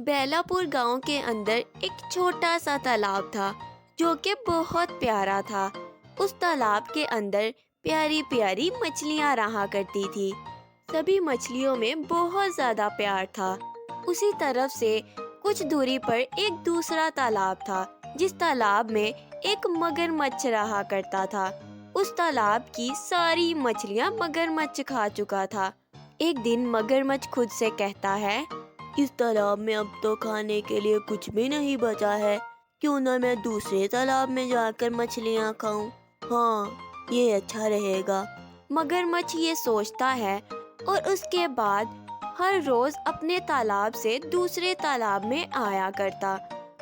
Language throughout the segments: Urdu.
بیلا پور گاؤں کے اندر ایک چھوٹا سا تالاب تھا جو کہ بہت پیارا تھا۔ اس تالاب کے اندر پیاری پیاری مچھلیاں رہا کرتی تھی۔ سبھی مچھلیوں میں بہت زیادہ پیار تھا۔ اسی طرف سے کچھ دوری پر ایک دوسرا تالاب تھا جس تالاب میں ایک مگرمچھ رہا کرتا تھا۔ اس تالاب کی ساری مچھلیاں مگرمچھ کھا چکا تھا۔ ایک دن مگرمچھ خود سے کہتا ہے، اس تالاب میں اب تو کھانے کے لیے کچھ بھی نہیں بچا ہے، کیوں نہ میں دوسرے تالاب میں جا کر مچھلیاں کھاؤں؟ ہاں، یہ اچھا رہے گا۔ مگرمچھ یہ سوچتا ہے اور اس کے بعد ہر روز اپنے تالاب سے دوسرے تالاب میں آیا کرتا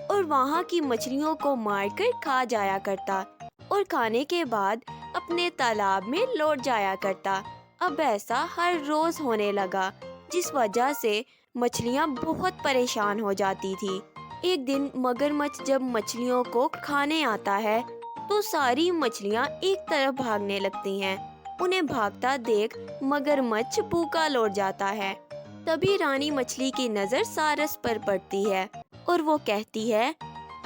اور وہاں کی مچھلیوں کو مار کر کھا جایا کرتا اور کھانے کے بعد اپنے تالاب میں لوٹ جایا کرتا۔ اب ایسا ہر روز ہونے لگا، جس وجہ سے مچھلیاں بہت پریشان ہو جاتی تھی۔ ایک دن مگرمچھ جب مچھلیوں کو کھانے آتا ہے تو ساری مچھلیاں ایک طرف بھاگنے لگتی ہیں۔ انہیں بھاگتا دیکھ مگرمچھ بھوکا لوٹ جاتا ہے۔ تبھی رانی مچھلی کی نظر سارس پر پڑتی ہے اور وہ کہتی ہے،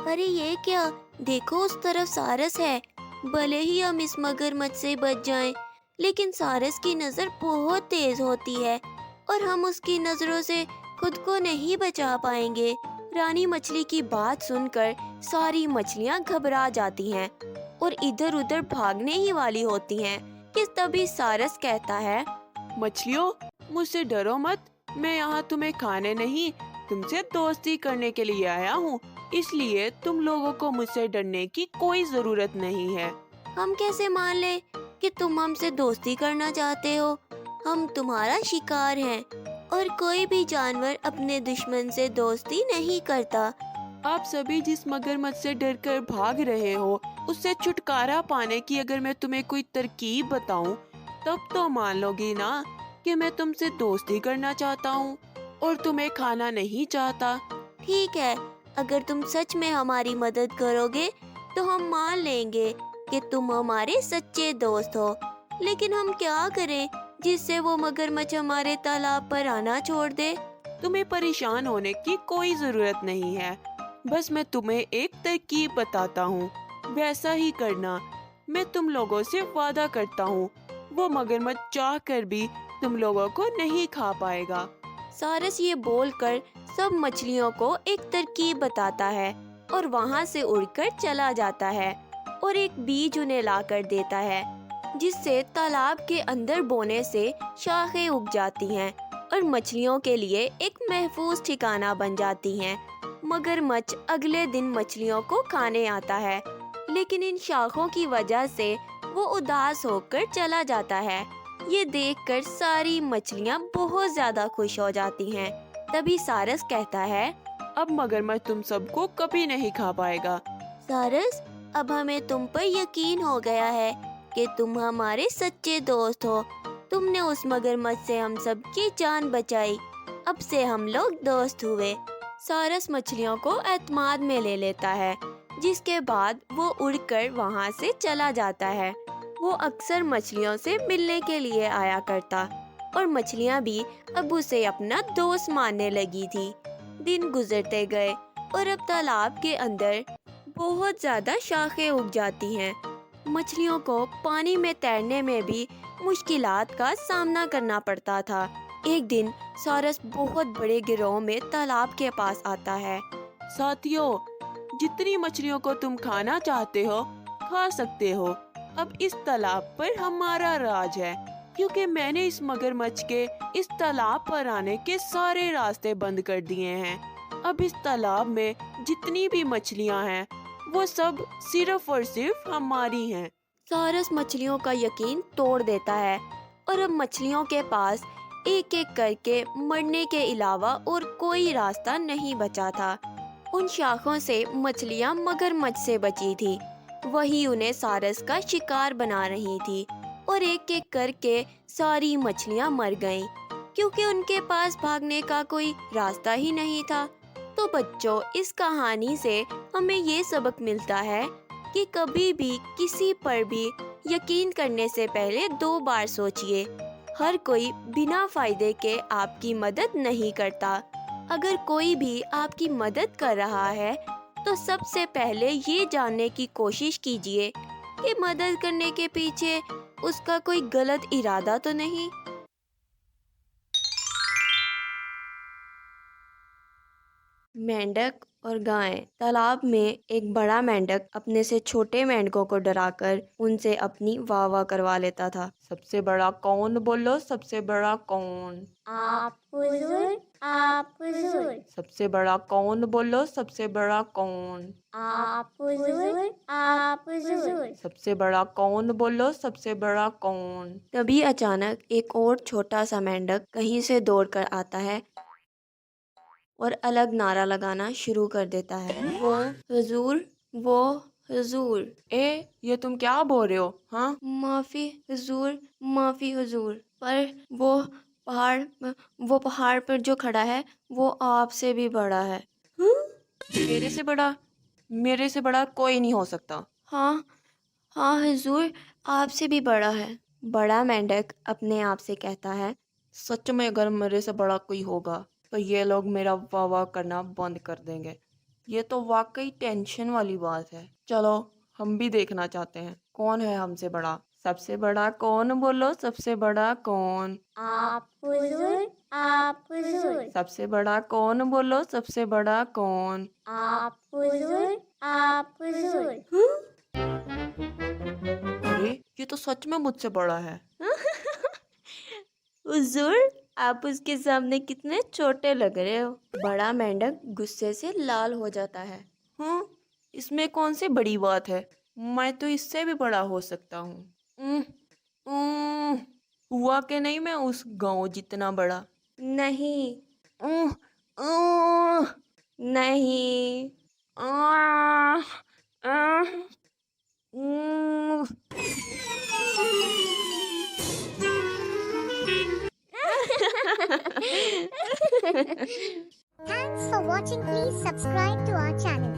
ارے یہ کیا، دیکھو اس طرف سارس ہے۔ بھلے ہی ہم اس مگرمچھ سے بچ جائیں، لیکن سارس کی نظر بہت تیز ہوتی ہے اور ہم اس کی نظروں سے خود کو نہیں بچا پائیں گے۔ رانی مچھلی کی بات سن کر ساری مچھلیاں گھبرا جاتی ہیں اور ادھر ادھر بھاگنے ہی والی ہوتی ہیں کہ تبھی سارس کہتا ہے، مچھلیوں، مجھ سے ڈرو مت، میں یہاں تمہیں کھانے نہیں، تم سے دوستی کرنے کے لیے آیا ہوں، اس لیے تم لوگوں کو مجھ سے ڈرنے کی کوئی ضرورت نہیں ہے۔ ہم کیسے مان لیں کہ تم ہم سے دوستی کرنا چاہتے ہو؟ ہم تمہارا شکار ہیں اور کوئی بھی جانور اپنے دشمن سے دوستی نہیں کرتا۔ آپ سبھی جس مگرمچھ سے ڈر کر بھاگ رہے ہو، اس سے چھٹکارا پانے کی اگر میں تمہیں کوئی ترکیب بتاؤں تب تو مان لو گی نا کہ میں تم سے دوستی کرنا چاہتا ہوں اور تمہیں کھانا نہیں چاہتا۔ ٹھیک ہے، اگر تم سچ میں ہماری مدد کرو گے تو ہم مان لیں گے کہ تم ہمارے سچے دوست ہو، لیکن ہم کیا کریں جس سے وہ مگرمچھ ہمارے تالاب پر آنا چھوڑ دے؟ تمہیں پریشان ہونے کی کوئی ضرورت نہیں ہے، بس میں تمہیں ایک ترکیب بتاتا ہوں، ویسا ہی کرنا۔ میں تم لوگوں سے وعدہ کرتا ہوں وہ مگرمچھ چاہ کر بھی تم لوگوں کو نہیں کھا پائے گا۔ سارس یہ بول کر سب مچھلیوں کو ایک ترکیب بتاتا ہے اور وہاں سے اڑ کر چلا جاتا ہے اور ایک بیج انہیں لا کر دیتا ہے، جس سے تالاب کے اندر بونے سے شاخیں اگ جاتی ہیں اور مچھلیوں کے لیے ایک محفوظ ٹھکانہ بن جاتی ہیں۔ مگرمچھ اگلے دن مچھلیوں کو کھانے آتا ہے، لیکن ان شاخوں کی وجہ سے وہ اداس ہو کر چلا جاتا ہے۔ یہ دیکھ کر ساری مچھلیاں بہت زیادہ خوش ہو جاتی ہیں۔ تبھی سارس کہتا ہے، اب مگرمچھ تم سب کو کبھی نہیں کھا پائے گا۔ سارس، اب ہمیں تم پر یقین ہو گیا ہے کہ تم ہمارے سچے دوست ہو۔ تم نے اس مگرمچھ سے ہم سب کی جان بچائی، اب سے ہم لوگ دوست ہوئے۔ سارس مچھلیوں کو اعتماد میں لے لیتا ہے، جس کے بعد وہ اڑ کر وہاں سے چلا جاتا ہے۔ وہ اکثر مچھلیوں سے ملنے کے لیے آیا کرتا اور مچھلیاں بھی اب اسے اپنا دوست ماننے لگی تھی۔ دن گزرتے گئے اور اب تالاب کے اندر بہت زیادہ شاخیں اگ جاتی ہیں۔ مچھلیوں کو پانی میں تیرنے میں بھی مشکلات کا سامنا کرنا پڑتا تھا۔ ایک دن سارس بہت بڑے گروہ میں تالاب کے پاس آتا ہے۔ ساتھیوں، جتنی مچھلیوں کو تم کھانا چاہتے ہو کھا سکتے ہو، اب اس تالاب پر ہمارا راج ہے، کیونکہ میں نے اس مگرمچھ کے اس تالاب پر آنے کے سارے راستے بند کر دیے ہیں۔ اب اس تالاب میں جتنی بھی مچھلیاں ہیں وہ سب صرف اور صرف ہماری ہیں۔ سارس مچھلیوں کا یقین توڑ دیتا ہے اور اب مچھلیوں کے پاس ایک ایک کر کے مرنے کے علاوہ اور کوئی راستہ نہیں بچا تھا۔ ان شاخوں سے مچھلیاں مگرمچھ سے بچی تھی، وہی انہیں سارس کا شکار بنا رہی تھی اور ایک ایک کر کے ساری مچھلیاں مر گئیں، کیونکہ ان کے پاس بھاگنے کا کوئی راستہ ہی نہیں تھا۔ تو بچوں، اس کہانی سے ہمیں یہ سبق ملتا ہے کہ کبھی بھی کسی پر بھی یقین کرنے سے پہلے 2 بار سوچئے۔ ہر کوئی بنا فائدے کے آپ کی مدد نہیں کرتا۔ اگر کوئی بھی آپ کی مدد کر رہا ہے تو سب سے پہلے یہ جاننے کی کوشش کیجیے کہ مدد کرنے کے پیچھے اس کا کوئی غلط ارادہ تو نہیں۔ مینڈک اور گائیں۔ تالاب میں ایک بڑا مینڈک اپنے سے چھوٹے مینڈکوں کو ڈرا کر ان سے اپنی واہ واہ کروا لیتا تھا۔ سب سے بڑا کون بولو، سب سے بڑا کون؟ آپ حضور، آپ حضور، سب سے بڑا کون بولو، سب سے بڑا کون؟ آپ حضور، آپ حضور، سب سے بڑا کون بولو، سب سے بڑا کون؟ تبھی اچانک ایک اور چھوٹا سا مینڈک کہیں سے دوڑ کر آتا ہے اور الگ نعرہ لگانا شروع کر دیتا ہے، وہ حضور، وہ حضور، یہ تم کیا بول رہے ہو؟ ہاں، معافی حضور، معافی حضور، پر وہ پہاڑ پر جو کھڑا ہے وہ آپ سے بھی بڑا ہے۔ میرے سے بڑا کوئی نہیں ہو سکتا۔ ہاں ہاں حضور، آپ سے بھی بڑا ہے۔ بڑا مینڈک اپنے آپ سے کہتا ہے، سچ میں اگر میرے سے بڑا کوئی ہوگا تو یہ لوگ میرا واہ واہ کرنا بند کر دیں گے۔ یہ تو واقعی ٹینشن والی بات ہے۔ چلو ہم بھی دیکھنا چاہتے ہیں کون ہے ہم سے بڑا۔ سب سے بڑا کون بولو، سب سے بڑا کون؟ آپ حضور، آپ حضور، سب سے بڑا کون بولو، سب سے بڑا کون؟ آپ حضور، آپ حضور۔ ارے یہ تو سچ میں مجھ سے بڑا ہے۔ حضور، آپ اس کے سامنے کتنے چھوٹے لگ رہے ہو۔ بڑا مینڈک غصے سے لال ہو جاتا ہے۔ ہاں، اس میں کون سی بڑی بات ہے؟ میں تو اس سے بھی بڑا ہو سکتا ہوں۔ ہوا کہ نہیں میں اس گاؤں جتنا بڑا؟ نہیں نہیں۔ نہیں Thanks for watching. Please subscribe to our channel.